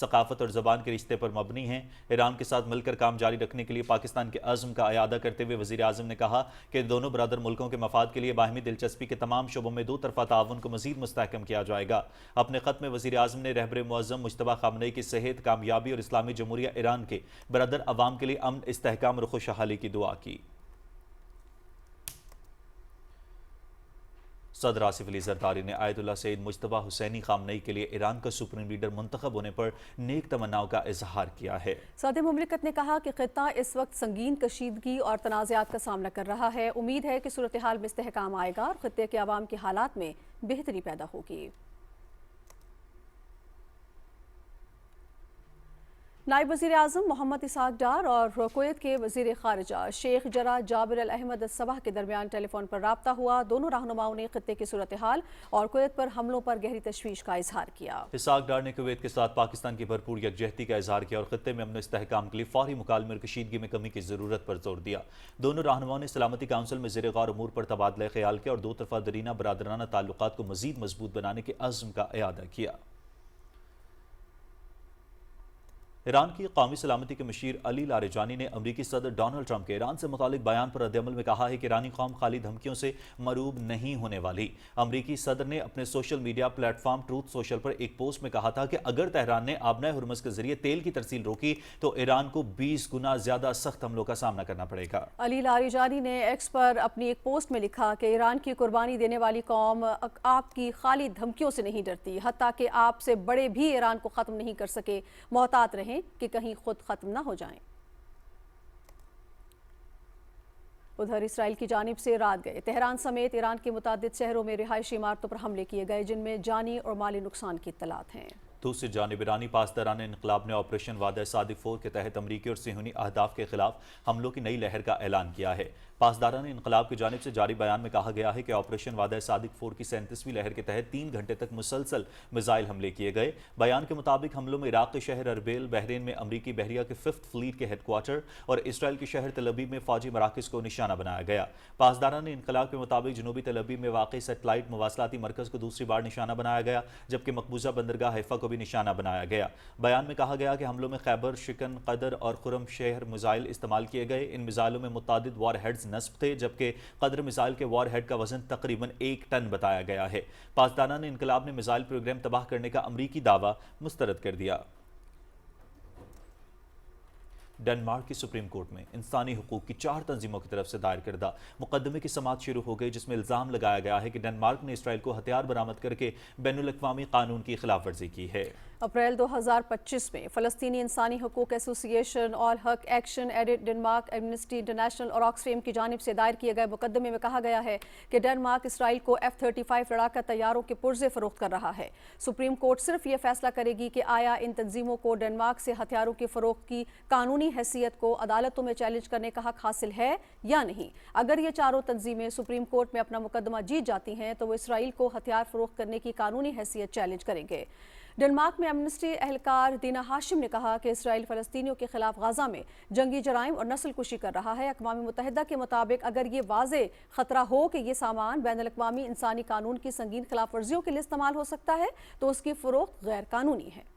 ثقافت اور زبان کے رشتے پر مبنی ہیں۔ ایران کے ساتھ مل کر کام جاری رکھنے کے لیے پاکستان کے عزم کا اعادہ کرتے ہوئے وزیر اعظم نے کہا کہ دونوں برادر ملکوں کے مفاد کے لیے باہمی دلچسپی کے تمام شعبوں میں دو طرفہ تعاون کو مزید مستحکم کیا جائے گا۔ اپنے خط میں وزیر اعظم نے رہبر معظم مجتبی خامنئی کی صحت، کامیابی اور اسلامی جمہوریہ ایران کے برادر عوام کے لیے امن، استحکام اور خوشحالی کی دعا کی۔ صدر آصف علی زرداری نے آیت اللہ سید مجتبی حسینی خامنئی کے لیے ایران کا سپریم لیڈر منتخب ہونے پر نیک تمناؤں کا اظہار کیا ہے۔ صدر مملکت نے کہا کہ خطہ اس وقت سنگین کشیدگی اور تنازعات کا سامنا کر رہا ہے۔ امید ہے کہ صورتحال میں استحکام آئے گا اور خطے کے عوام کے حالات میں بہتری پیدا ہوگی۔ نائب وزیر اعظم محمد اسحاق ڈار اور کویت کے وزیر خارجہ شیخ جرہ جابر الاحمد الصباح کے درمیان ٹیلی فون پر رابطہ ہوا۔ دونوں رہنماؤں نے خطے کی صورتحال اور کویت پر حملوں پر گہری تشویش کا اظہار کیا۔ اسحاق ڈار نے کویت کے ساتھ پاکستان کی بھرپور یکجہتی کا اظہار کیا اور خطے میں امن و استحکام کے لیے فوری مکالمے اور کشیدگی میں کمی کی ضرورت پر زور دیا۔ دونوں رہنماؤں نے سلامتی کونسل میں زیر غور امور پر تبادلہ خیال کیا اور دو طرفہ درینہ برادرانہ تعلقات کو مزید مضبوط بنانے کے عزم کا اعادہ کیا۔ ایران کی قومی سلامتی کے مشیر علی لاریجانی نے امریکی صدر ڈونلڈ ٹرمپ کے ایران سے متعلق بیان پر رد عمل میں کہا ہے کہ ایرانی قوم خالی دھمکیوں سے مرعوب نہیں ہونے والی۔ امریکی صدر نے اپنے social media platform truth social پر ایک پوسٹ میں کہا تھا کہ اگر تہران نے آبنائے ہرمز کے ذریعے تیل کی ترسیل روکی تو ایران کو 20 گنا زیادہ سخت حملوں کا سامنا کرنا پڑے گا۔ علی لاریجانی نے ایکس پر اپنی ایک پوسٹ میں لکھا کہ ایران کی قربانی دینے والی قوم آپ کی خالی دھمکیوں سے نہیں ڈرتی، حتیٰ کہ آپ سے بڑے بھی ایران کو ختم نہیں کر سکے۔ محتاط رہیں کہ کہیں خود ختم نہ ہو جائیں۔ ادھر اسرائیل کی جانب سے رات گئے تہران سمیت ایران کے متعدد شہروں میں رہائشی عمارتوں پر حملے کیے گئے جن میں جانی اور مالی نقصان کی اطلاعات ہیں۔ دوسری جانب ایرانی پاسداران انقلاب نے آپریشن وعدہ صادق 4 کے تحت امریکی اور صہیونی اہداف کے خلاف حملوں کی نئی لہر کا اعلان کیا ہے۔ پاسداران انقلاب کی جانب سے جاری بیان میں کہا گیا ہے کہ آپریشن وعدہ صادق 4 کی 37ویں لہر کے تحت 3 گھنٹے تک مسلسل میزائل حملے کیے گئے۔ بیان کے مطابق حملوں میں عراق کے شہر اربیل، بحرین میں امریکی بحریہ کے 5th فلیٹ کے ہیڈ کوارٹر اور اسرائیل کے شہر تل ابیب میں فوجی مراکز کو نشانہ بنایا گیا۔ پاسداران انقلاب کے مطابق جنوبی تل ابیب میں واقع سیٹلائٹ مواصلاتی مرکز کو دوسری بار نشانہ بنایا گیا، جبکہ مقبوضہ بندرگاہ حیفا کو بھی نشانہ بنایا گیا۔ بیان میں کہا گیا کہ حملوں میں خیبر، شکن، قدر اور خرم شہر میزائل استعمال کیے گئے۔ ان میزائلوں میں متعدد وار ہیڈز نصب تھے، جبکہ قدر میزائل کے وار ہیڈ کا وزن تقریباً 1 ٹن بتایا گیا ہے۔ پاسداران انقلاب نے میزائل پروگرام تباہ کرنے کا امریکی دعویٰ مسترد کر دیا۔ ڈنمارک کی سپریم کورٹ میں انسانی حقوق کی 4 تنظیموں کی طرف سے دائر کردہ مقدمے کی سماعت شروع ہو گئی، جس میں الزام لگایا گیا ہے کہ ڈنمارک نے اسرائیل کو ہتھیار برآمد کر کے بین الاقوامی قانون کی خلاف ورزی کی ہے۔ اپریل 2025 میں فلسطینی انسانی حقوق ایسوسی ایشن، آل حق action edit Denmark, Amnesty international اور آکسفیم کی جانب سے دائر کیے گئے مقدمے میں کہا گیا ہے کہ ڈنمارک اسرائیل کو F-35 لڑاکا طیاروں کے پرزے فروخت کر رہا ہے۔ سپریم کورٹ صرف یہ فیصلہ کرے گی کہ آیا ان تنظیموں کو ڈنمارک سے ہتھیاروں کی فروخت کی قانونی حیثیت کو عدالتوں میں چیلنج کرنے کا حق حاصل ہے یا نہیں۔ اگر یہ چاروں تنظیمیں سپریم کورٹ میں اپنا مقدمہ جیت جاتی ہیں تو وہ اسرائیل کو ہتھیار فروخت کرنے کی قانونی حیثیت چیلنج کریں گے۔ ڈنمارک میں ایمنسٹی اہلکار دینا ہاشم نے کہا کہ اسرائیل فلسطینیوں کے خلاف غزہ میں جنگی جرائم اور نسل کشی کر رہا ہے۔ اقوام متحدہ کے مطابق اگر یہ واضح خطرہ ہو کہ یہ سامان بین الاقوامی انسانی قانون کی سنگین خلاف ورزیوں کے لیے استعمال ہو سکتا ہے تو اس کی فروخت غیر قانونی ہے۔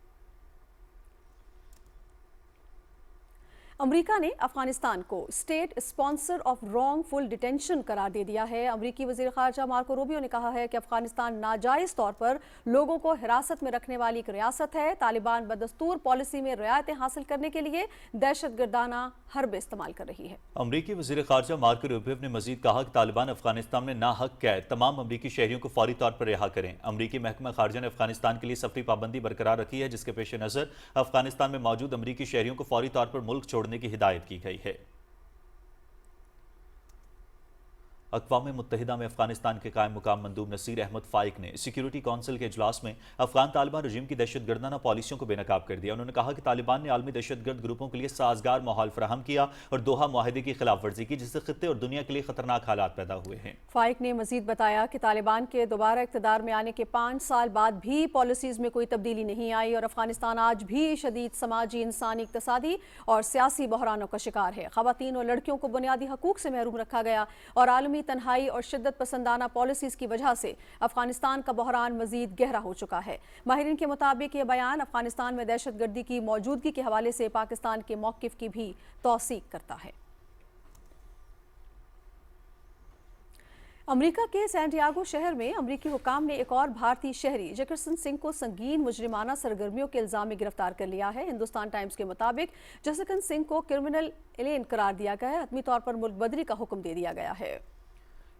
امریکہ نے افغانستان کو state sponsor of wrongful detention قرار دے دیا ہے۔ امریکی وزیر خارجہ مارکو روبیو نے کہا ہے کہ افغانستان ناجائز طور پر لوگوں کو حراست میں رکھنے والی ایک ریاست ہے۔ طالبان بدستور پالیسی میں رعایتیں حاصل کرنے کے لیے دہشت گردانہ حربے استعمال کر رہی ہے۔ امریکی وزیر خارجہ مارکو روبیو نے مزید کہا کہ طالبان افغانستان میں ناحق قید تمام امریکی شہریوں کو فوری طور پر رہا کریں۔ امریکی محکمہ خارجہ نے افغانستان کے لیے سفری پابندی برقرار رکھی ہے، جس کے پیش نظر افغانستان میں موجود امریکی شہریوں کو فوری طور پر ملک چھوڑنے کی ہدایت کی گئی ہے۔ اقوام متحدہ میں افغانستان کے قائم مقام مندوب نصیر احمد فائق نے سیکیورٹی کونسل کے اجلاس میں افغان طالبان رجیم کی دہشت گردانہ پالیسیوں کو بے نقاب کر دیا۔ انہوں نے کہا کہ طالبان نے عالمی دہشت گرد گروپوں کے لیے سازگار ماحول فراہم کیا اور دوحہ معاہدے کی خلاف ورزی کی، جس سے خطے اور دنیا کے لیے خطرناک حالات پیدا ہوئے ہیں۔ فائق نے مزید بتایا کہ طالبان کے دوبارہ اقتدار میں آنے کے 5 سال بعد بھی پالیسیز میں کوئی تبدیلی نہیں آئی اور افغانستان آج بھی شدید سماجی، انسانی، اقتصادی اور سیاسی بحرانوں کا شکار ہے۔ خواتین اور لڑکیوں کو بنیادی حقوق سے محروم رکھا گیا اور عالمی تنہائی اور شدت پسندانہ پالیسیز کی وجہ سے افغانستان کا بحران مزید گہرا ہو چکا ہے۔ ماہرین کے مطابق یہ بیان افغانستان میں دہشت گردی کی موجودگی کے حوالے سے پاکستان کے موقف کی بھی توثیق کرتا ہے۔ امریکہ کے سینٹیاگو شہر میں امریکی حکام نے ایک اور بھارتی شہری جیکرسن سنگھ کو سنگین مجرمانہ سرگرمیوں کے الزام میں گرفتار کر لیا ہے۔ ہندوستان ٹائمز کے مطابق جیکرسن سنگھ کو کرمنل ایلین قرار دیا گیا ہے، حتمی طور پر ملک بدری کا حکم دے دیا گیا ہے۔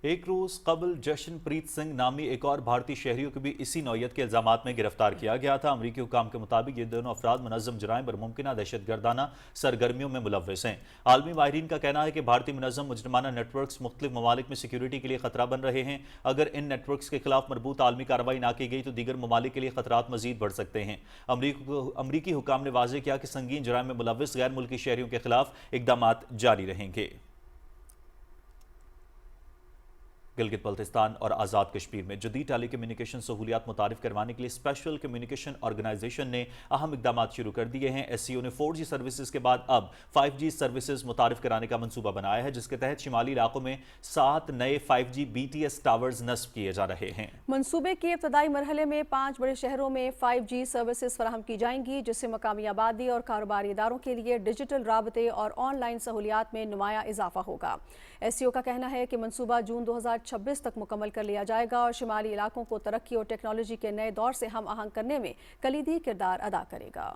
ایک روز قبل جشن پریت سنگھ نامی ایک اور بھارتی شہریوں کو بھی اسی نوعیت کے الزامات میں گرفتار کیا گیا تھا۔ امریکی حکام کے مطابق یہ دونوں افراد منظم جرائم اور ممکنہ دہشت گردانہ سرگرمیوں میں ملوث ہیں۔ عالمی ماہرین کا کہنا ہے کہ بھارتی منظم مجرمانہ نیٹ ورکس مختلف ممالک میں سیکیورٹی کے لیے خطرہ بن رہے ہیں۔ اگر ان نیٹ ورکس کے خلاف مربوط عالمی کارروائی نہ کی گئی تو دیگر ممالک کے لیے خطرات مزید بڑھ سکتے ہیں۔ امریکی حکام نے واضح کیا کہ سنگین جرائم میں ملوث غیر ملکی شہریوں کے خلاف اقدامات جاری رہیں گے۔ گلگت بلتستان اور آزاد کشمیر میں جدید ٹیلی کمیونیکیشن سہولیات متعارف کروانے کے لیے اسپیشل کمیونیکیشن آرگنائزیشن نے اہم اقدامات شروع کر دیے ہیں۔ ایس سی او نے 4G سروسز کے بعد اب 5G سروسز متعارف کرانے کا منصوبہ بنایا ہے، جس کے تحت شمالی علاقوں میں 7 نئے 5G BTS ٹاورز نصب کیے جا رہے ہیں۔ منصوبے کے ابتدائی مرحلے میں 5 بڑے شہروں میں 5G سروسز فراہم کی جائیں گی، جس سے مقامی آبادی اور کاروباری اداروں کے لیے ڈیجیٹل رابطے اور آن لائن سہولیات میں نمایاں اضافہ ہوگا۔ ایس سی او کا کہنا ہے کہ منصوبہ جون 2026 تک مکمل کر لیا جائے گا اور شمالی علاقوں کو ترقی اور ٹیکنالوجی کے نئے دور سے ہم آہنگ کرنے میں کلیدی کردار ادا کرے گا۔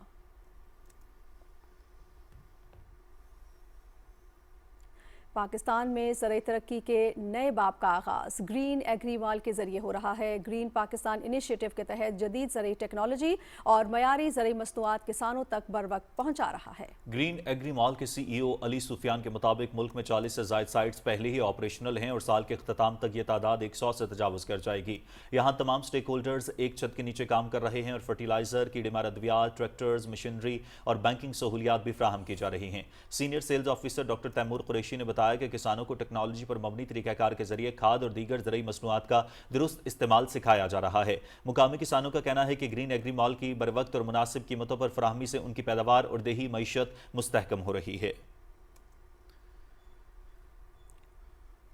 پاکستان میں زرعی ترقی کے نئے باب کا آغاز گرین ایگری مال کے ذریعے ہو رہا ہے۔ گرین پاکستان انیشیٹو کے تحت جدید زرعی ٹیکنالوجی اور معیاری زرعی مصنوعات کسانوں تک بروقت پہنچا رہا ہے۔ گرین ایگری مال کے سی ای او علی سفیان کے مطابق ملک میں 40 سے زائد سائٹس پہلے ہی آپریشنل ہیں اور سال کے اختتام تک یہ تعداد 100 سے تجاوز کر جائے گی۔ یہاں تمام سٹیک ہولڈرز ایک چھت کے نیچے کام کر رہے ہیں اور فرٹیلائزر، کیڑے مار ادویات، ٹریکٹرز، مشینری اور بینکنگ سہولیات بھی فراہم کی جا رہی ہیں۔ Senior sales officer doctor Taimur Qureshi نے بتایا کہ کسانوں کو ٹیکنالوجی پر مبنی طریقہ کار کے ذریعے کھاد اور دیگر زرعی مصنوعات کا درست استعمال سکھایا جا رہا ہے۔ مقامی کسانوں کا کہنا ہے کہ گرین ایگری مال کی بروقت اور مناسب قیمتوں پر فراہمی سے ان کی پیداوار اور دیہی معیشت مستحکم ہو رہی ہے۔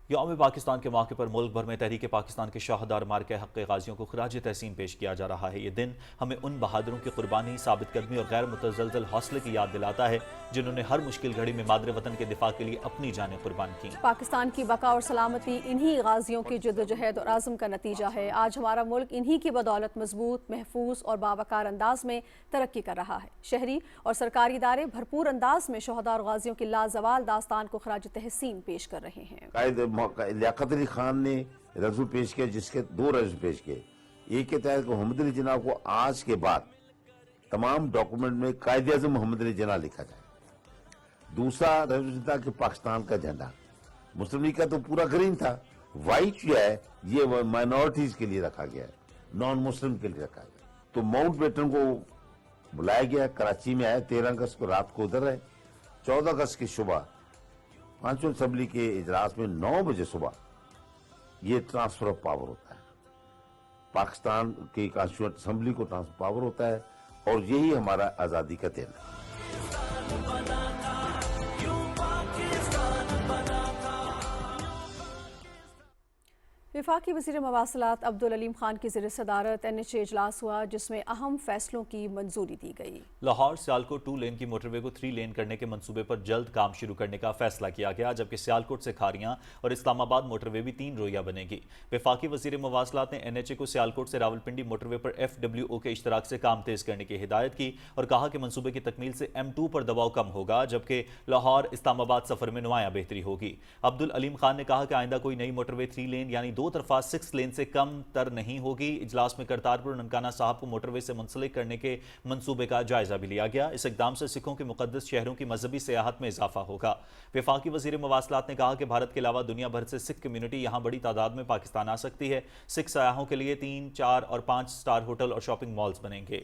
یوم پاکستان کے موقع پر ملک بھر میں تحریک پاکستان کے شہداء اور مارکہ حق غازیوں کو خراج تحسین پیش کیا جا رہا ہے۔ یہ دن ہمیں ان بہادروں کی قربانی، ثابت قدمی اور غیر متزلزل حوصلے کی یاد دلاتا ہے جنہوں نے ہر مشکل گھڑی میں مادر وطن کے دفاع کے لیے اپنی جانیں قربان کی۔ پاکستان کی بقا اور سلامتی انہی غازیوں کی جدوجہد اور عزم کا نتیجہ ہے۔ آج ہمارا ملک انہی کی بدولت مضبوط، محفوظ اور باوقار انداز میں ترقی کر رہا ہے۔ شہری اور سرکاری ادارے بھرپور انداز میں شہداء اور غازیوں کی لازوال داستان کو خراج تحسین پیش کر رہے ہیں۔ قائد لیاقت علی خان نے رزو پیش کیا، جس کے 2 رزو پیش کیے۔ ایک کے تحت محمد علی جناح کو آج کے بعد تمام ڈاکومنٹ میں قائد اعظم محمد علی جناح لکھا جائے۔ دوسرا رزو تھا کہ پاکستان کا جھنڈا، مسلم لیگ کا تو پورا گرین تھا، وائٹ جو ہے یہ مائنورٹیز کے لیے رکھا گیا ہے، نان مسلم کے لیے رکھا گیا۔ تو ماؤنٹ بیٹن کو بلایا گیا، کراچی میں آئے، 13 اگست کو رات کو ادھر رہے، 14 اگست کی صبح 5ویں اسمبلی کے اجلاس میں 9 بجے صبح یہ ٹرانسفر آف پاور ہوتا ہے، پاکستان کی کانسٹیٹیوئنٹ اسمبلی کو ٹرانسفر پاور ہوتا ہے، اور یہی ہمارا آزادی کا دن ہے۔ وفاقی وزیر مواصلات عبدالعلیم خان کی زیر صدارت NHA اجلاس ہوا، جس میں اہم فیصلوں کی منظوری دی گئی۔ لاہور سیالکوٹ 2 لین کی موٹر وے کو 3 لین کرنے کے منصوبے پر جلد کام شروع کرنے کا فیصلہ کیا گیا، جبکہ سیالکوٹ سے کھاریاں اور اسلام آباد موٹر وے بھی 3 رویہ بنے گی۔ وفاقی وزیر مواصلات نے NHA کو سیالکوٹ سے راولپنڈی موٹر وے پر FWO کے اشتراک سے کام تیز کرنے کی ہدایت کی اور کہا کہ منصوبے کی تکمیل سے M2 پر دباؤ کم ہوگا، جبکہ لاہور اسلام آباد سفر میں نمایاں بہتری ہوگی۔ عبدالعلیم خان نے کہا کہ آئندہ کوئی نئی موٹر وے 3 لین یعنی 2 طرفہ 6 لین سے کم تر نہیں ہوگی۔ اجلاس میں کرتارپور ننکانہ صاحب کو موٹر وے سے منسلک کرنے کے منصوبے کا جائزہ بھی لیا گیا۔ اس اقدام سے سکھوں کے مقدس شہروں کی مذہبی سیاحت میں اضافہ ہوگا۔ وفاقی وزیر مواصلات نے کہا کہ بھارت کے علاوہ دنیا بھر سے سکھ کمیونٹی یہاں بڑی تعداد میں پاکستان آ سکتی ہے۔ سکھ سیاحوں کے لیے 3، 4 اور 5 سٹار ہوٹل اور شاپنگ مالز بنیں گے۔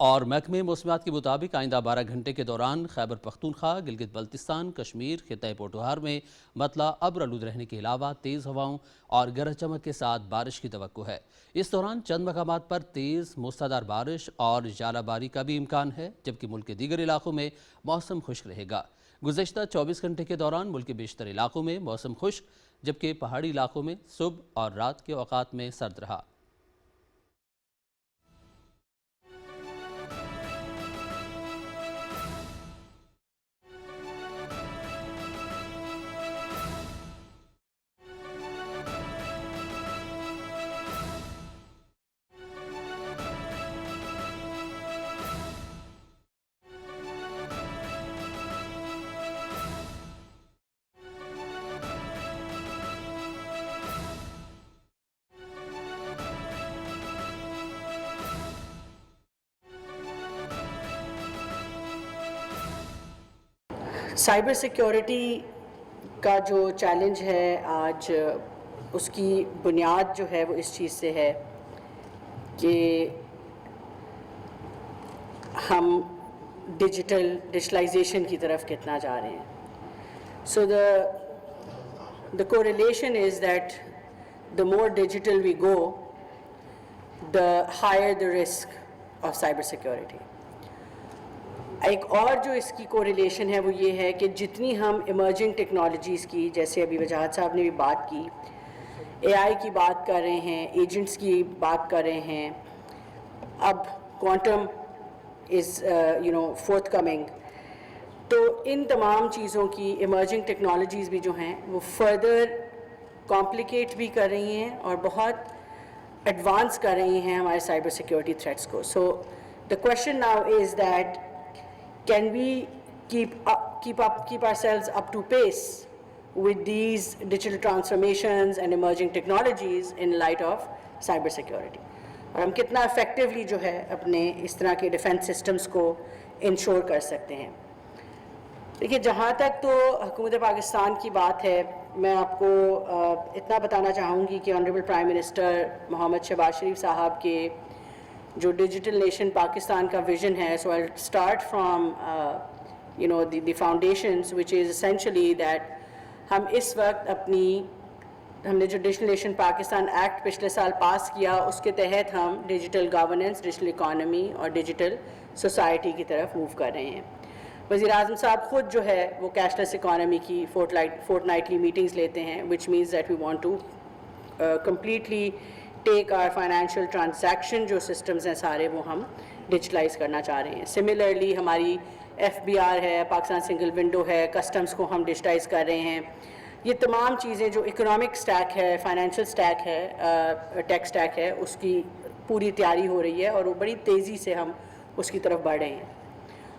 اور محکمہ موسمیات کے مطابق آئندہ 12 گھنٹے کے دوران خیبر پختونخوا، گلگت بلتستان، کشمیر، خطہ پوٹوہار میں مطلع ابر آلود رہنے کے علاوہ تیز ہواؤں اور گرج چمک کے ساتھ بارش کی توقع ہے۔ اس دوران چند مقامات پر تیز موسلادھار بارش اور ژالہ باری کا بھی امکان ہے، جبکہ ملک کے دیگر علاقوں میں موسم خشک رہے گا۔ گزشتہ 24 گھنٹے کے دوران ملک کے بیشتر علاقوں میں موسم خشک، جبکہ پہاڑی علاقوں میں صبح اور رات کے اوقات میں سرد رہا۔ سائبر سیکیورٹی کا جو چیلنج ہے آج، اس کی بنیاد جو ہے وہ اس چیز سے ہے کہ ہم ڈیجیٹلائزیشن کی طرف کتنا جا رہے ہیں۔ سو the correlation is that the more digital we go, the higher the risk of cyber security. ایک اور جو اس کی کوریلیشن ہے وہ یہ ہے کہ جتنی ہم ایمرجنگ ٹیکنالوجیز کی، جیسے ابھی وجاہت صاحب نے بھی بات کی، اے آئی کی بات کر رہے ہیں، ایجنٹس کی بات کر رہے ہیں، اب کوانٹم از فورتھ کمنگ، تو ان تمام چیزوں کی ایمرجنگ ٹیکنالوجیز بھی جو ہیں وہ فردر کمپلیکیٹ بھی کر رہی ہیں اور بہت ایڈوانس کر رہی ہیں ہمارے سائبر سیکیورٹی تھریٹس کو۔ So the question now is that can we keep ourselves up to pace with these digital transformations and emerging technologies in light of cyber security؟ اور ہم کتنا effectively جو ہے اپنے اس طرح کے ڈیفینس سسٹمز کو انشور کر سکتے ہیں۔ دیکھیے، جہاں تک تو حکومت پاکستان کی بات ہے، میں آپ کو اتنا بتانا چاہوں گی کہ honourable prime minister Muhammad Shehbaz Sharif صاحب کے جو ڈیجیٹل نیشن پاکستان کا ویژن ہے، so I start from the foundations which is essentially that ہم اس وقت ہم نے جو ڈیجیٹل نیشن پاکستان ایکٹ پچھلے سال پاس کیا، اس کے تحت ہم ڈیجیٹل گورننس، ڈیجیٹل اکانومی اور ڈیجیٹل سوسائٹی کی طرف موو کر رہے ہیں۔ وزیر اعظم صاحب خود جو ہے وہ کیش لیس اکانومی کی فورٹ نائٹلی میٹنگز لیتے ہیں، which means that we want to completely take our financial transaction جو سسٹمز ہیں سارے وہ ہم ڈیجیٹلائز کرنا چاہ رہے ہیں۔ سملرلی ہماری FBR ہے، پاکستان سنگل ونڈو ہے، کسٹمز کو ہم ڈیجیٹائز کر رہے ہیں۔ یہ تمام چیزیں جو اکنامک سٹیک ہے، فائنینشیل سٹیک ہے، ٹیک سٹیک ہے، اس کی پوری تیاری ہو رہی ہے اور وہ بڑی تیزی سے ہم اس کی طرف بڑھ رہے ہیں۔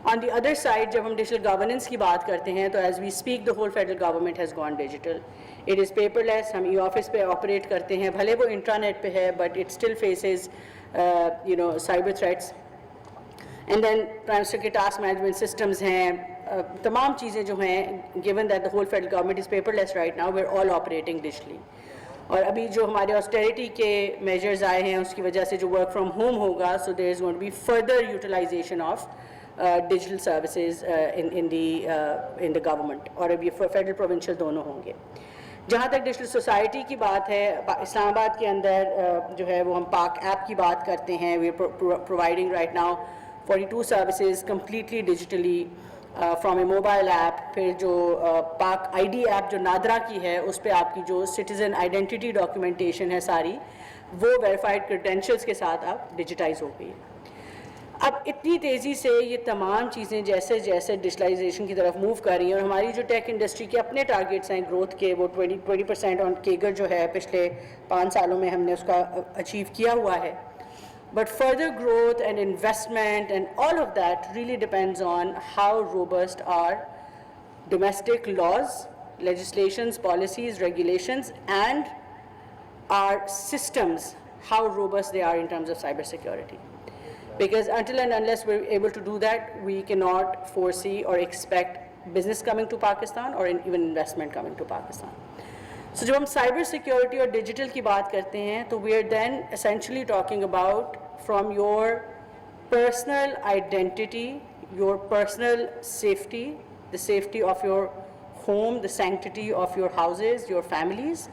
آن دی ادر سائڈ جب ہم ڈیجیٹل گورننس کی بات کرتے ہیں تو as we speak the whole federal government has gone digital. It is paperless, ہم ای آفس پہ آپریٹ کرتے ہیں، بھلے وہ انٹرانیٹ پہ ہے but it still faces cyber threats. And then prime minister کے ٹاسک مینجمنٹ سسٹمز ہیں، تمام چیزیں جو ہیں، given that the whole federal government is paperless right now, we are all operating digitally. اور ابھی جو ہمارے آسٹیریٹی کے میجرز آئے ہیں اس کی وجہ سے جو ورک فرام ہوم ہوگا، so there is going to be further utilisation of digital services in the government, اور اب یہ فیڈرل پروونشل دونوں ہوں گے۔ جہاں تک ڈیجیٹل سوسائٹی کی بات ہے، اسلام آباد کے اندر جو ہے وہ ہم پاک ایپ کی بات کرتے ہیں۔ We are providing right now 42 services completely digitally from a mobile app. پھر جو پاک آئی ڈی ایپ جو نادرا کی ہے، اس پہ آپ کی جو سٹیزن آئیڈینٹی ڈاکیومنٹیشن ہے ساری، وہ ویریفائڈ کریڈینشلز کے ساتھ اب ڈیجیٹائز ہو گئی ہے۔ اب اتنی تیزی سے یہ تمام چیزیں جیسے جیسے ڈیجیٹلائزیشن کی طرف موو کر رہی ہیں، اور ہماری جو ٹیک انڈسٹری کے اپنے ٹارگیٹس ہیں گروتھ کے، وہ 20% آن کیگر جو ہے پچھلے 5 سالوں میں ہم نے اس کا اچیو کیا ہوا ہے۔ But further growth and investment and all of that really depends on how robust are domestic laws, legislations, policies, regulations and our systems, how robust they are in terms of cyber security. Because until and unless we're able to do that, we cannot foresee or expect business coming to Pakistan or even investment coming to Pakistan. So جب ہم cyber security اور digital کی بات کرتے ہیں تو we are then essentially talking about from your personal identity, your personal safety, the safety of your home, the sanctity of your houses, your families,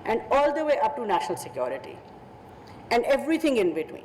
and all the way up to national security and everything in between.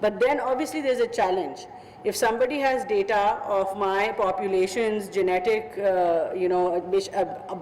But then obviously there's a challenge. If somebody has data of my population's genetic,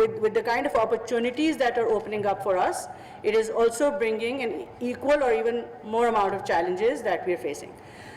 with the kind of opportunities that are opening up for us, it is also bringing an equal or even more amount of challenges that we are facing.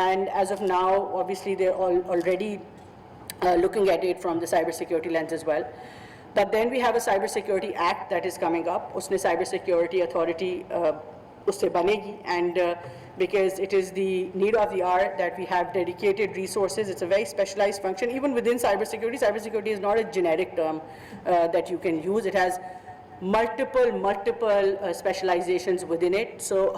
and as of now obviously they're already looking at it from the cyber security lens as well. But then we have a cyber security act that is coming up. Usme cyber security authority usse banegi, and because it is the need of the hour that we have dedicated resources. It's a very specialized function. Even within cybersecurity is not a generic term that you can use. It has multiple specializations within it. So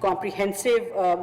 comprehensive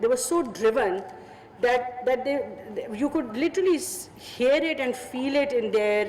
they were so driven that you could literally hear it and feel it in their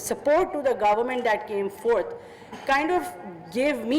support to the government that came forth kind of gave me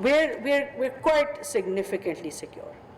we're quite significantly secure,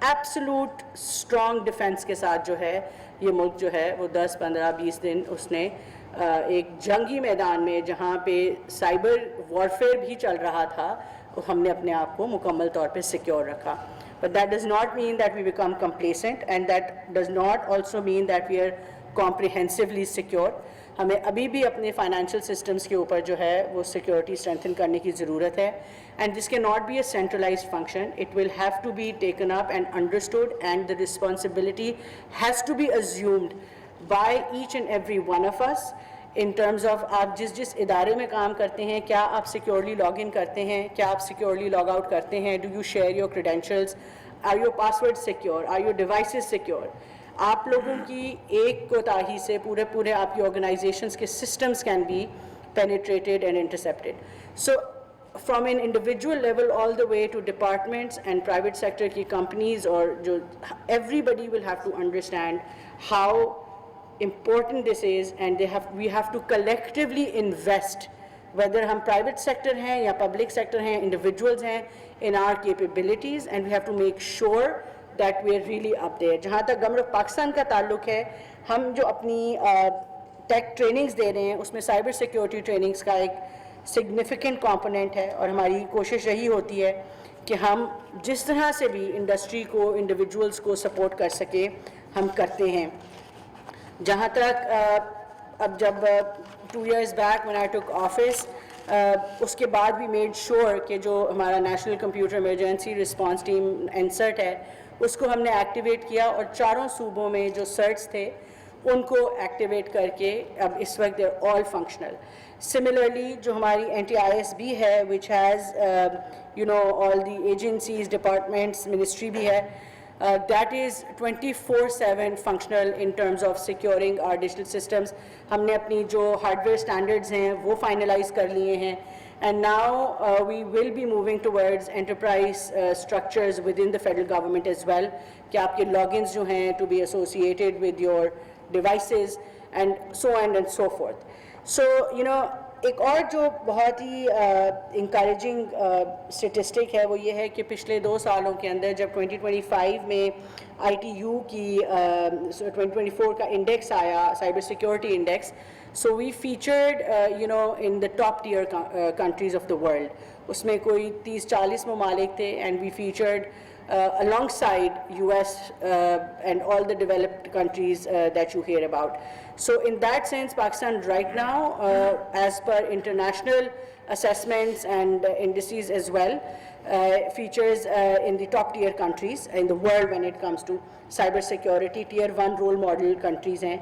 absolute strong defence کے ساتھ جو ہے یہ ملک جو ہے وہ 10, 15, 20 دن اس نے ایک جنگی میدان میں جہاں پہ سائبر وارفیئر بھی چل رہا تھا ہم نے اپنے آپ کو مکمل طور پہ سیکیور رکھا. But that does not mean that we become complacent, and that does not also mean that we are comprehensively secure. ہمیں ابھی بھی اپنے فائنینشیل سسٹمز کے اوپر جو ہے وہ سیکیورٹی اسٹرینتھن کرنے کی ضرورت ہے. اینڈ دس کی not be a centralized function, it will have to be taken up and understood, and the responsibility has to be assumed by each and every one of us in terms of آپ جس ادارے میں کام کرتے ہیں کیا آپ سیکیورلی log in کرتے ہیں, کیا آپ سیکیورلی لاگ آؤٹ کرتے ہیں, do you share your credentials, are your password secure, are your devices secure. آپ لوگوں کی ایک کوتاہی سے پورے آپ کی آرگنائزیشنس کے systems can be penetrated and intercepted. So from an individual level all the way to departments and private sector ki companies or everybody will have to understand how important this is, and we have to collectively invest, whether hum private sector hain ya public sector hain, individuals hain, in our capabilities, and we have to make sure that we are really up there. جہاں تک government of Pakistan کا تعلق ہے, ہم جو اپنی ٹیک trainings دے رہے ہیں اس میں سائبر سیکیورٹی ٹریننگز کا ایک سگنیفیکنٹ کمپوننٹ ہے, اور ہماری کوشش یہی ہوتی ہے کہ ہم جس طرح سے بھی انڈسٹری کو, انڈیویجولز کو سپورٹ کر سکے ہم کرتے ہیں. جہاں تک اب جب 2 years back when I took office, اس کے بعد بھی میڈ شور کہ جو ہمارا national computer emergency response team NCERT ہے اس کو ہم نے ایکٹیویٹ کیا, اور 4 صوبوں میں جو سرٹس تھے ان کو ایکٹیویٹ کر کے اب اس وقت they're all functional. Similarly جو ہماری NTISB ہے which has all the agencies, departments, ministry بھی ہے, that is 24/7 functional in terms of securing our digital systems. ہم نے اپنی جو ہارڈ ویئر اسٹینڈرڈز ہیں وہ فائنلائز کر لیے ہیں, and now we will be moving towards enterprise structures within the federal government as well, کہ آپ کے لاگ انس جو ہیں to be associated with your devices and so on and so forth. So ایک اور جو بہت ہی انکریجنگ اسٹیٹسٹک ہے وہ یہ ہے کہ پچھلے 2 سالوں کے اندر جب 2025 میں ITU کی 2024 کا انڈیکس آیا, cyber security index, so we featured in the top tier countries of the world. اس میں کوئی 30-40 ممالک تھے, and we featured alongside US and all the developed countries that you hear about. So in that sense, Pakistan right now, as per international assessments and indices as well, features in the top tier countries in the world when it comes to cyber security. Tier 1 role model countries hain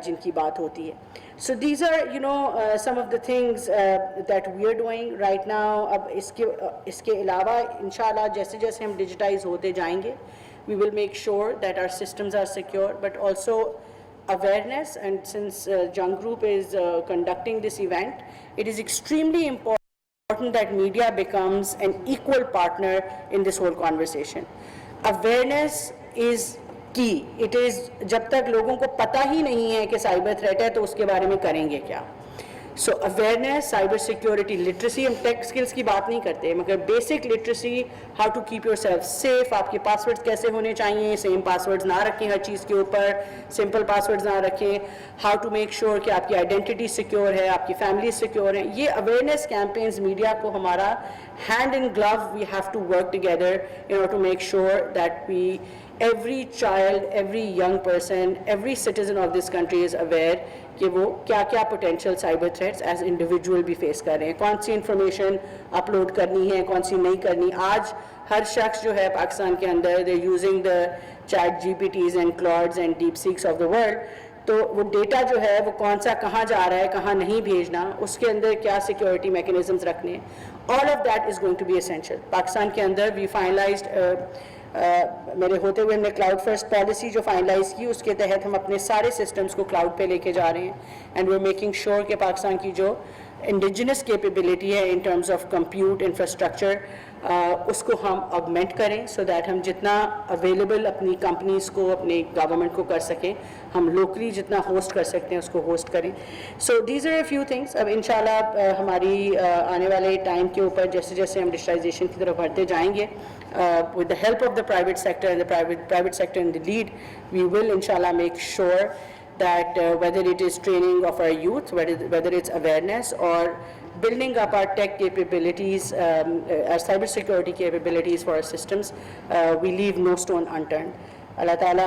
jin ki baat hoti hai. So these are some of the things that we are doing right now. اب اس کے علاوہ انشاءاللہ جیسے جیسے ہم digitise ہوتے جائیں گے we will make sure that our systems are secure, but also awareness. And since Jung Group is conducting this event, it is extremely important that media becomes an equal partner in this whole conversation. Awareness is key. It is جب تک لوگوں کو پتہ ہی نہیں ہے کہ cyber threat ہے تو اس کے بارے میں کریں گے کیا. So awareness, cyber security literacy, ہم ٹیک اسکلس کی بات نہیں کرتے مگر basic literacy, how to keep yourself safe, آپ کے پاسورڈ کیسے ہونے چاہیے, سیم پاسورڈز نہ رکھیں ہر چیز کے اوپر, سمپل پاسورڈز نہ رکھیں, ہاؤ ٹو میک شیور کہ آپ کی آئیڈینٹی سیکیور ہے, آپ کی فیملی سیکیور ہے. یہ اویئرنیس کیمپینز میڈیا کو ہمارا hand in glove we have to work together in order to make sure that we every child, every young person, every citizen of this country is aware کہ وہ کیا کیا potential cyber threats as individual بھی face کر رہے ہیں, کون سی information upload کرنی ہے, کون سی نہیں کرنی. آج ہر شخص جو ہے پاکستان کے اندر they're using the chat GPTs and Claudes and DeepSeeks of the world, تو وہ ڈیٹا جو ہے وہ کون سا کہاں جا رہا ہے, کہاں نہیں بھیجنا, اس کے اندر کیا سیکورٹی میکینزمز رکھنے, all of that is going to be essential. Pakistan کے اندر we finalized میرے ہوتے ہوئے ہم نے کلاؤڈ فرسٹ پالیسی جو فائنلائز کی, اس کے تحت ہم اپنے سارے سسٹمز کو کلاؤڈ پہ لے کے جا رہے ہیں, and we are making sure کہ پاکستان کی جو انڈیجنس کیپیبلٹی ہے in terms of compute infrastructure اس کو ہم آگمنٹ کریں, سو دیٹ ہم جتنا اویلیبل اپنی کمپنیز کو, اپنے گورنمنٹ کو کر سکیں, ہم لوکلی جتنا ہوسٹ کر سکتے ہیں اس کو ہوسٹ کریں. So these are a few things. اب انشاءاللہ ہماری آنے والے ٹائم کے اوپر جیسے جیسے ہم ڈیجیٹائزیشن کی طرف بڑھتے جائیں گے with the help of the private sector and the private sector in the lead, we will inshallah make sure that whether it is training of our youth, whether it's awareness or building up our tech capabilities, our cyber security capabilities for our systems, we leave no stone unturned. Allah Ta'ala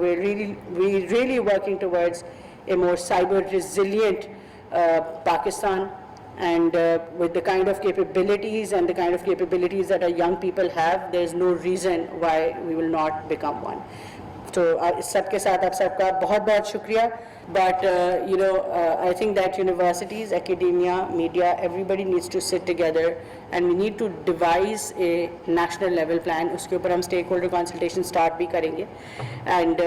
we're really working towards a more cyber resilient Pakistan, and with the kind of capabilities and the kind of capabilities that our young people have, there's no reason why we will not become one. تو سب کے ساتھ آپ سب کا بہت بہت شکریہ. But I think that universities, academia, media, everybody needs to sit together and we need to devise a national level plan. اس کے اوپر ہم stakeholder consultation start بھی کریں گے, and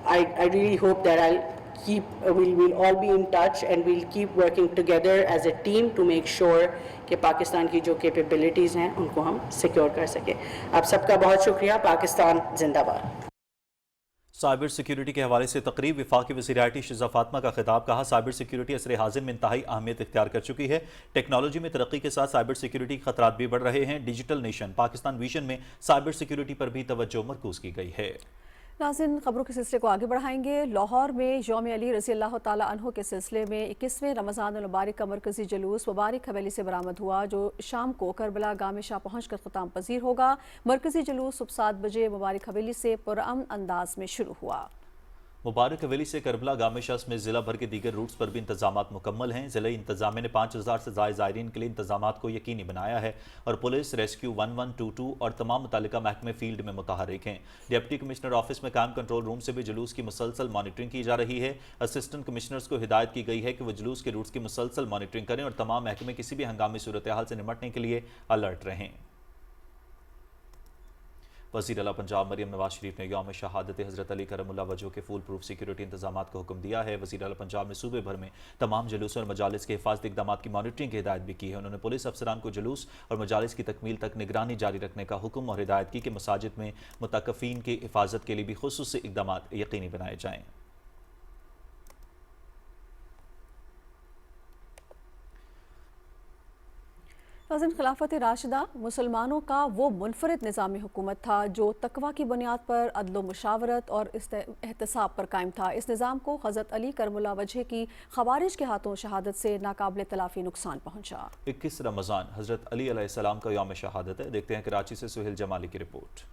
I really hope that we'll all be in touch and we'll keep working together as a team to make sure کہ پاکستان کی جو capabilities ہیں ان کو ہم سیکیور کر سکیں. آپ سب کا بہت شکریہ. پاکستان زندہ باد. سائبر سیکیورٹی کے حوالے سے تقریب. وفاقی وزیر آئی ٹی شیزہ فاطمہ کا خطاب. کہا سائبر سیکیورٹی عصر حاضر میں انتہائی اہمیت اختیار کر چکی ہے. ٹیکنالوجی میں ترقی کے ساتھ سائبر سیکیورٹی کے خطرات بھی بڑھ رہے ہیں. ڈیجیٹل نیشن پاکستان ویژن میں سائبر سیکیورٹی پر بھی توجہ مرکوز کی گئی ہے. ناظرین، خبروں کے سلسلے کو آگے بڑھائیں گے. لاہور میں یوم علی رضی اللہ تعالیٰ عنہ کے سلسلے میں 21ویں رمضان المبارک کا مرکزی جلوس مبارک حویلی سے برآمد ہوا، جو شام کو کربلا گاہ میں شاہ پہنچ کر ختام پذیر ہوگا. مرکزی جلوس صبح 7 بجے مبارک حویلی سے پرامن انداز میں شروع ہوا. مبارک حویلی سے کربلا گاہ میں میں ضلع بھر کے دیگر روٹس پر بھی انتظامات مکمل ہیں. ضلعی انتظامیہ نے 5000 سے زائد زائرین کے لیے انتظامات کو یقینی بنایا ہے اور پولیس ریسکیو 1122 اور تمام متعلقہ محکمے فیلڈ میں متحرک ہیں. ڈپٹی کمشنر آفس میں قائم کنٹرول روم سے بھی جلوس کی مسلسل مانیٹرنگ کی جا رہی ہے. اسسٹنٹ کمشنرز کو ہدایت کی گئی ہے کہ وہ جلوس کے روٹس کی مسلسل مانیٹرنگ کریں اور تمام محکمے کسی بھی ہنگامی صورتحال سے نمٹنے کے لیے الرٹ رہیں. وزیر اعلیٰ پنجاب مریم نواز شریف نے یوم شہادت حضرت علی کرم اللہ وجہہ کے فول پروف سیکیورٹی انتظامات کو حکم دیا ہے. وزیر اعلیٰ پنجاب نے صوبے بھر میں تمام جلوسوں اور مجالس کے حفاظتی اقدامات کی مانیٹرنگ کی ہدایت بھی کی ہے. انہوں نے پولیس افسران کو جلوس اور مجالس کی تکمیل تک نگرانی جاری رکھنے کا حکم اور ہدایت کی کہ مساجد میں متقفین کی حفاظت کے لیے بھی خصوصی اقدامات یقینی بنائے جائیں. خلافت راشدہ مسلمانوں کا وہ منفرد نظام حکومت تھا جو تقوی کی بنیاد پر عدل و مشاورت اور احتساب پر قائم تھا. اس نظام کو حضرت علی کرم اللہ وجہ کی خوارج کے ہاتھوں شہادت سے ناقابل تلافی نقصان پہنچا. 21 رمضان حضرت علی علیہ السلام کا یوم شہادت ہے. دیکھتے ہیں کراچی سے سہیل جمالی کی رپورٹ.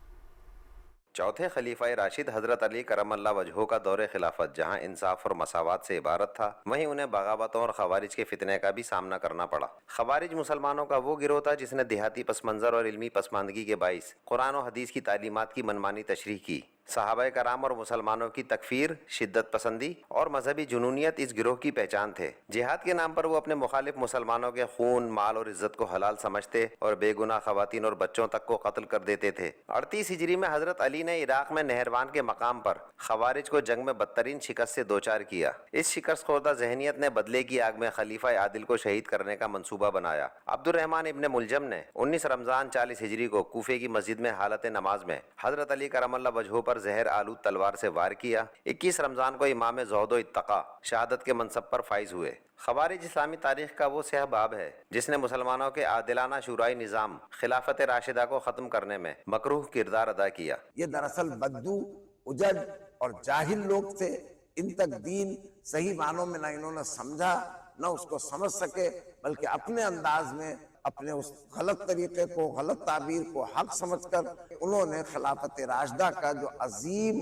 چوتھے خلیفہ راشد حضرت علی کرم اللہ وجہہ کا دور خلافت جہاں انصاف اور مساوات سے عبارت تھا، وہیں انہیں بغاوتوں اور خوارج کے فتنے کا بھی سامنا کرنا پڑا. خوارج مسلمانوں کا وہ گروہ تھا جس نے دیہاتی پس منظر اور علمی پسماندگی کے باعث قرآن و حدیث کی تعلیمات کی منمانی تشریح کی. صحابہ کرام اور مسلمانوں کی تکفیر، شدت پسندی اور مذہبی جنونیت اس گروہ کی پہچان تھے. جہاد کے نام پر وہ اپنے مخالف مسلمانوں کے خون، مال اور عزت کو حلال سمجھتے اور بے گناہ خواتین اور بچوں تک کو قتل کر دیتے تھے. 38 ہجری میں حضرت علی نے عراق میں نہروان کے مقام پر خوارج کو جنگ میں بدترین شکست سے دوچار کیا. اس شکست خوردہ ذہنیت نے بدلے کی آگ میں خلیفہ عادل کو شہید کرنے کا منصوبہ بنایا. عبد الرحمن ابن ملجم نے 19 رمضان 40 ہجری کو کوفے کی مسجد میں حالت نماز میں حضرت علی کرم اللہ وجہہ پر زہر آلود تلوار سے وار کیا. 21 رمضان کو امام زہد و اتقا شہادت کے منصب پر فائز ہوئے. خوارج اسلامی تاریخ کا وہ سیاہ باب ہے جس نے مسلمانوں کے عادلانہ شورائی نظام خلافت راشدہ کو ختم کرنے میں مکروہ کردار ادا کیا. یہ دراصل بدو، اجج اور جاہل لوگ تھے. ان تک دین صحیح معنوں میں نہ انہوں نے سمجھا، نہ اس کو سمجھ سکے، بلکہ اپنے انداز میں اپنے اس غلط طریقے کو، غلط تعبیر کو حق سمجھ کر انہوں نے خلافت راشدہ کا جو عظیم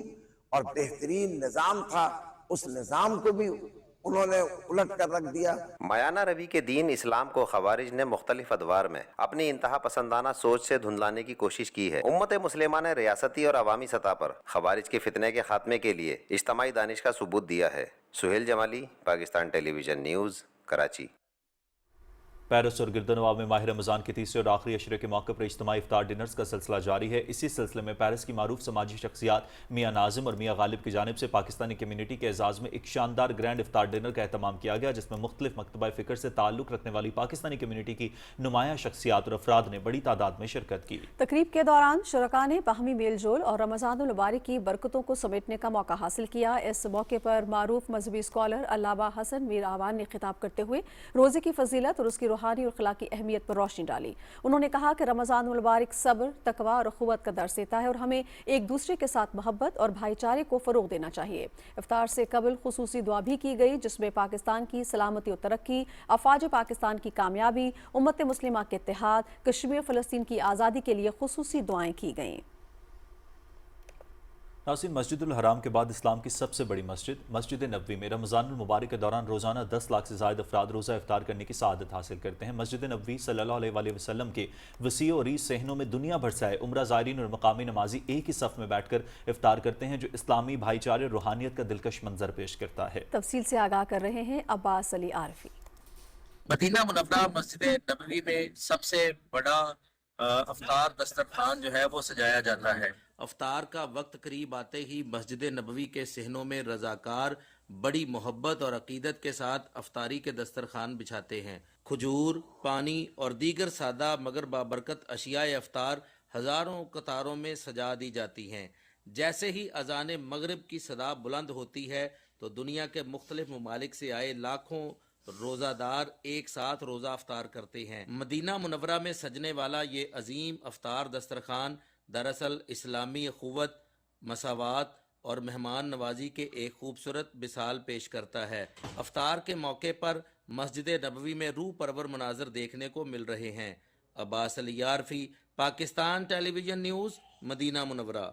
اور بہترین نظام تھا اس نظام کو بھی انہوں نے الٹ کر رکھ دیا. میانہ روی کے دین اسلام کو خوارج نے مختلف ادوار میں اپنی انتہا پسندانہ سوچ سے دھندلانے کی کوشش کی ہے. امت مسلمہ نے ریاستی اور عوامی سطح پر خوارج کے فتنے کے خاتمے کے لیے اجتماعی دانش کا ثبوت دیا ہے. سہیل جمالی، پاکستان ٹیلی ویژن نیوز، کراچی. پیرس اور گردنوا میں ماہ رمضان کے تیسرے اور آخری عشرے کے موقع پر اجتماعی افطار ڈنرز کا سلسلہ جاری ہے. اسی سلسلے میں پیرس کی معروف سماجی شخصیات میاں ناظم اور میاں غالب کی جانب سے پاکستانی کمیونٹی کے اعزاز میں ایک شاندار گرینڈ افطار ڈنر کا اہتمام کیا گیا، جس میں مختلف مکتبہ فکر سے تعلق رکھنے والی پاکستانی کمیونٹی کی نمایاں شخصیات اور افراد نے بڑی تعداد میں شرکت کی. تقریب کے دوران شرکاء نے باہمی میل جول اور رمضان المبارک کی برکتوں کو سمیٹنے کا موقع حاصل کیا. اس موقع پر معروف مذہبی اسکالر علامہ حسن میر آوان نے خطاب کرتے ہوئے روزے کی فضیلت اور اس کی روحانی اور اخلاقی اہمیت پر روشنی ڈالی۔ انہوں نے کہا کہ رمضان المبارک صبر، تقویٰ اور اخوت کا درس دیتا ہے اور ہمیں ایک دوسرے کے ساتھ محبت اور بھائی چارے کو فروغ دینا چاہیے۔ افطار سے قبل خصوصی دعا بھی کی گئی جس میں پاکستان کی سلامتی و ترقی، افواج پاکستان کی کامیابی، امت مسلمہ کے اتحاد، کشمیر فلسطین کی آزادی کے لیے خصوصی دعائیں کی گئیں۔ ناظرین، مسجد الحرام کے بعد اسلام کی سب سے بڑی مسجد مسجد نبوی میں رمضان المبارک کے دوران روزانہ 10 لاکھ سے زائد افراد روزہ افطار کرنے کی سعادت حاصل کرتے ہیں۔ مسجد نبوی صلی اللہ علیہ وآلہ وسلم کے وسیع اور ریز صحنوں میں دنیا بھر سے آئے عمرہ زائرین اور مقامی نمازی ایک ہی صف میں بیٹھ کر افطار کرتے ہیں جو اسلامی بھائی چارے اور روحانیت کا دلکش منظر پیش کرتا ہے۔ تفصیل سے آگاہ کر رہے ہیں عباس علی عارفی۔ مدینہ منورہ مسجد نبوی میں سب سے بڑا افطار دسترخوان جو ہے وہ سجایا جاتا ہے۔ افطار کا وقت قریب آتے ہی مسجد نبوی کے صحنوں میں رضاکار بڑی محبت اور عقیدت کے ساتھ افطاری کے دسترخوان بچھاتے ہیں۔ کھجور، پانی اور دیگر سادہ مگر بابرکت اشیاء افطار ہزاروں قطاروں میں سجا دی جاتی ہیں۔ جیسے ہی اذان مغرب کی صدا بلند ہوتی ہے تو دنیا کے مختلف ممالک سے آئے لاکھوں روزہ دار ایک ساتھ روزہ افطار کرتے ہیں۔ مدینہ منورہ میں سجنے والا یہ عظیم افطار دسترخوان دراصل اسلامی اخوت، مساوات اور مہمان نوازی کے ایک خوبصورت مثال پیش کرتا ہے۔ افطار کے موقع پر مسجد نبوی میں روح پرور مناظر دیکھنے کو مل رہے ہیں۔ عباس علی عارفی، پاکستان ٹیلی ویژن نیوز، مدینہ منورہ۔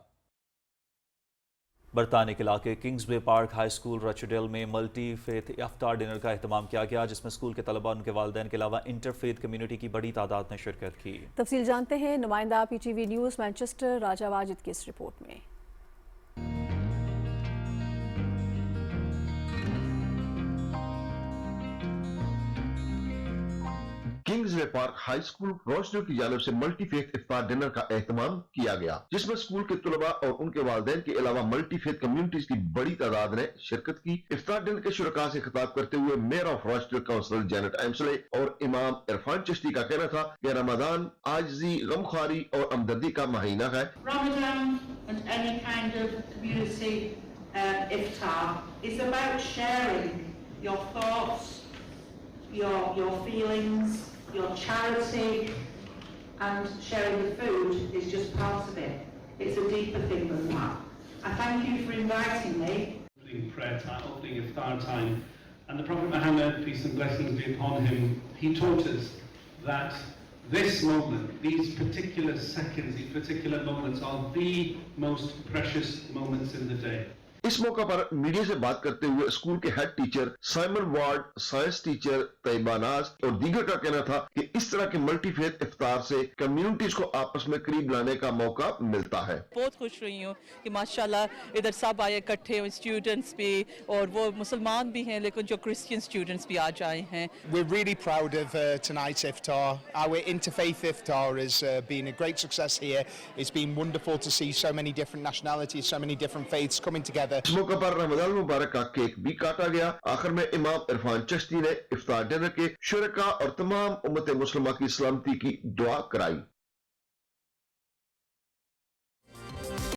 برطانیہ کے علاقے کنگز وے پارک ہائی اسکول رچڈیل میں ملٹی فیتھ افطار ڈنر کا اہتمام کیا گیا جس میں اسکول کے طلباء اور ان کے والدین کے علاوہ انٹر فیتھ کمیونٹی کی بڑی تعداد نے شرکت کی۔ تفصیل جانتے ہیں نمائندہ P T V news Manchester Raja Wajid کی اس رپورٹ میں۔ Kingsway Park High School روشنیوں کی جانب سے ملٹی فیتھ افطار ڈنر کا اہتمام کیا گیا جس میں اسکول کے طلباء اور ان کے والدین کے علاوہ ملٹی فیتھ کمیونٹیز کی بڑی تعداد نے شرکت کی۔ افطار ڈنر کے شرکاء سے خطاب کرتے ہوئے میئر آف روچسٹر کاؤنسلر جینٹ ایمسلے اور امام عرفان چشتی کا کہنا تھا کہ رمضان عاجزی، غمخواری اور ہمدردی کا مہینہ ہے۔ Ramadan and any kind of community iftar is about sharing your thoughts, your feelings, your charity, and sharing the food is just part of it. It's a deeper thing than that. I thank you for inviting me. Opening prayer time, opening iftar time, and the Prophet Muhammad, peace and blessings be upon him, he taught us that this moment, these particular seconds, these particular moments are the most precious moments in the day. اس موقع پر media سے بات کرتے ہوئے school کے head teacher Simon Ward, science teacher Tayyaba Naz اور دیگر کا کہنا تھا کہ اس طرح کے ملٹی فیتھ افطار سے کمیونٹیز کو آپس میں قریب لانے کا موقع ملتا ہے۔ بہت خوش رہی ہوں کہ ماشاءاللہ ادھر سب آئے اکٹھے ہوئے، اسٹوڈنٹس بھی اور وہ مسلمان بھی ہیں لیکن جو کرسچن اسٹوڈنٹس بھی آج آئے ہیں۔ We're really proud of tonight's iftar. Our interfaith iftar has been a great success here. It's been wonderful to see so many different nationalities, so many different faiths coming together. اس موقع پر رمضان المبارک کا cake بھی کاٹا گیا۔ آخر میں امام عرفان چشتی نے افطار ڈنر کے شرکاء اور تمام امت مسلمہ کی سلامتی کی دعا کرائی۔